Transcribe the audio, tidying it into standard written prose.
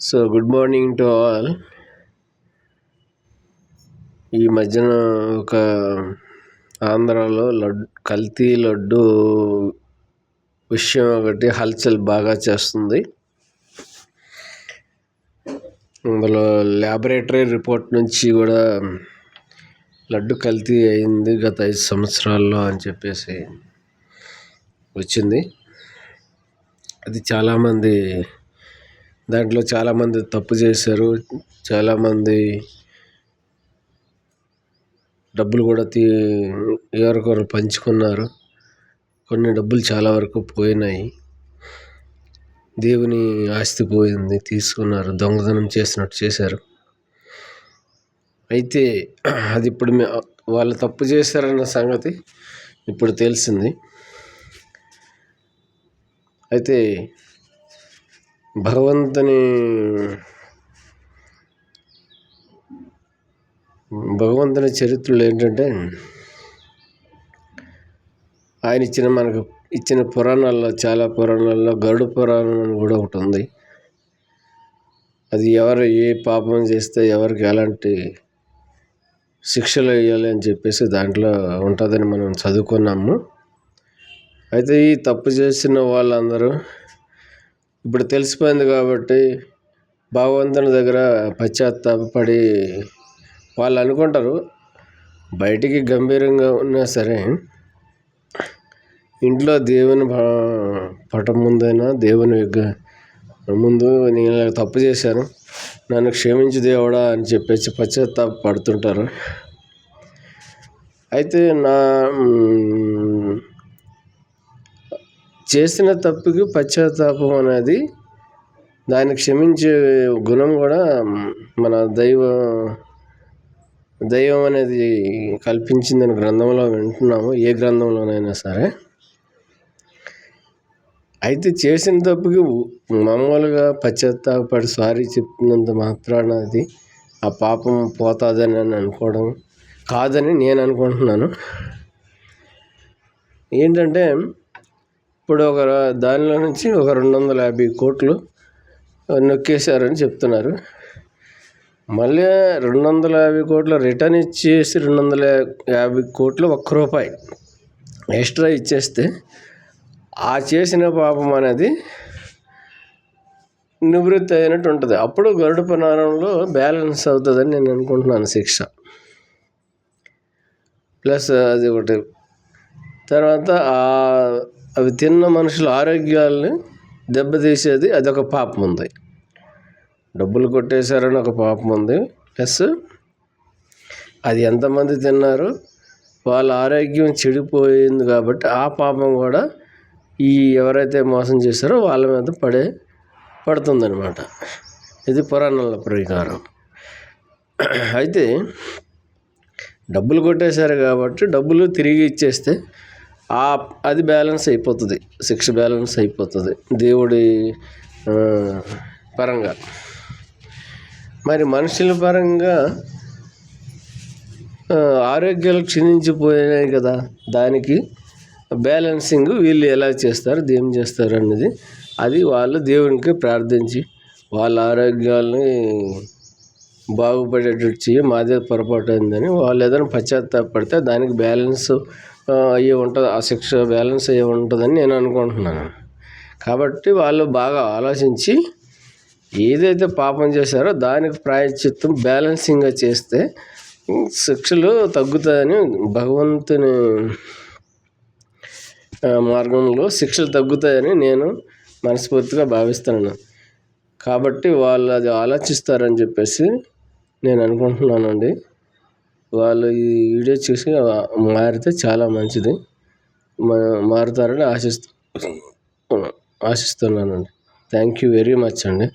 So good morning to all. ఈ మధ్యన ఒక ఆంధ్రాలో కల్తీ లడ్డు విషయం ఒకటి హల్చల్ బాగా చేస్తుంది. అందులో ల్యాబొరేటరీ రిపోర్ట్ నుంచి కూడా లడ్డు కల్తీ అయింది గత 5 సంవత్సరాల్లో అని చెప్పేసి వచ్చింది. అది దాంట్లో చాలామంది తప్పు చేశారు. చాలామంది డబ్బులు కూడా ఎవరికొకరు పంచుకున్నారు. కొన్ని డబ్బులు చాలా వరకు పోయినాయి. దేవుని ఆస్తి పోయింది, తీసుకున్నారు, దొంగతనం చేసినట్టు చేశారు. అయితే అది ఇప్పుడు వాళ్ళు తప్పు చేశారన్న సంగతి ఇప్పుడు తెలిసింది. అయితే భగవంతుని చరిత్రలో ఏంటంటే, ఆయన మనకు ఇచ్చిన పురాణాల్లో, చాలా పురాణాల్లో గరుడ పురాణం అని కూడా ఒకటి ఉంది. అది ఎవరు ఏ పాపం చేస్తే ఎవరికి ఎలాంటి శిక్షలు వేయాలి అని చెప్పేసి దాంట్లో ఉంటుందని మనం చదువుకున్నాము. అయితే ఈ తప్పు చేసిన వాళ్ళందరూ ఇప్పుడు తెలిసిపోయింది కాబట్టి భగవంతుని దగ్గర పశ్చాత్తాపడి వాళ్ళు అనుకుంటారు, బయటికి గంభీరంగా ఉన్నా సరే ఇంట్లో దేవుని పటం ముందైనా, దేవుని ముందు నేను తప్పు చేశాను, నన్ను క్షమించు దేవుడా అని చెప్పేసి పశ్చాత్తాప పడుతుంటారు. అయితే చేసిన తప్పుకి పశ్చాత్తాపం అనేది, దాన్ని క్షమించే గుణం కూడా మన దైవం అనేది కల్పించిందని గ్రంథంలో వింటున్నాము, ఏ గ్రంథంలోనైనా సరే. అయితే చేసిన తప్పుకి మామూలుగా పశ్చాత్తాపడి సారీ చెప్పినంత మాత్రాన అది ఆ పాపం పోతుందని అనుకోవడం కాదని నేను అనుకుంటున్నాను. ఏంటంటే ఇప్పుడు దానిలో నుంచి ఒక 250 కోట్లు నొక్కేశారని చెప్తున్నారు. మళ్ళీ 250 కోట్లు రిటర్న్ ఇచ్చేసి 250 కోట్లు ₹1 ఎక్స్ట్రా ఇచ్చేస్తే ఆ చేసిన పాపం అనేది నివృత్తి అయినట్టు ఉంటుంది. అప్పుడు గరుడ పురాణంలో బ్యాలెన్స్ అవుతుందని నేను అనుకుంటున్నాను శిక్ష. ప్లస్ అది ఒకటి. తర్వాత అవి తిన్న మనుషుల ఆరోగ్యాలని దెబ్బతీసేది అదొక పాపం ఉంది. డబ్బులు కొట్టేశారని ఒక పాపం ఉంది. ప్లస్ అది ఎంతమంది తిన్నారు, వాళ్ళ ఆరోగ్యం చెడిపోయింది కాబట్టి ఆ పాపం కూడా ఎవరైతే మోసం చేశారో వాళ్ళ మీద పడుతుందన్నమాట. ఇది పురాణాల ప్రకారం. అయితే డబ్బులు కొట్టేశారు కాబట్టి డబ్బులు తిరిగి ఇచ్చేస్తే అది బ్యాలెన్స్ అయిపోతుంది, శిక్ష బ్యాలెన్స్ అయిపోతుంది దేవుడి పరంగా. మరి మనుషుల పరంగా ఆరోగ్యాలు క్షీణించిపోయినాయి కదా, దానికి బ్యాలెన్సింగ్ వీళ్ళు ఎలా చేస్తారు, ఏం చేస్తారు అన్నది, అది వాళ్ళు దేవునికి ప్రార్థించి వాళ్ళ ఆరోగ్యాలని బాగుపడేటట్టు చేయి, మాదే పొరపాటు అయిందని వాళ్ళు ఏదైనా పశ్చాత్తాపడితే దానికి బ్యాలెన్స్ అయ్యి ఉంటుంది, ఆ శిక్ష బ్యాలెన్స్ అయ్యి ఉంటుందని నేను అనుకుంటున్నాను. కాబట్టి వాళ్ళు బాగా ఆలోచించి ఏదైతే పాపం చేశారో దానికి ప్రాయశ్చిత్తం బ్యాలెన్సింగ్గా చేస్తే శిక్షలు తగ్గుతాయని, భగవంతుని మార్గంలో శిక్షలు తగ్గుతాయని నేను మనస్ఫూర్తిగా భావిస్తున్నాను. కాబట్టి వాళ్ళు అది ఆలోచిస్తారని చెప్పేసి నేను అనుకుంటున్నానండి. వాళ్ళు ఈ వీడియో చూసి మారితే చాలా మంచిది, మారుతారని ఆశిస్తున్నానండి. థ్యాంక్ యూ వెరీ మచ్ అండి.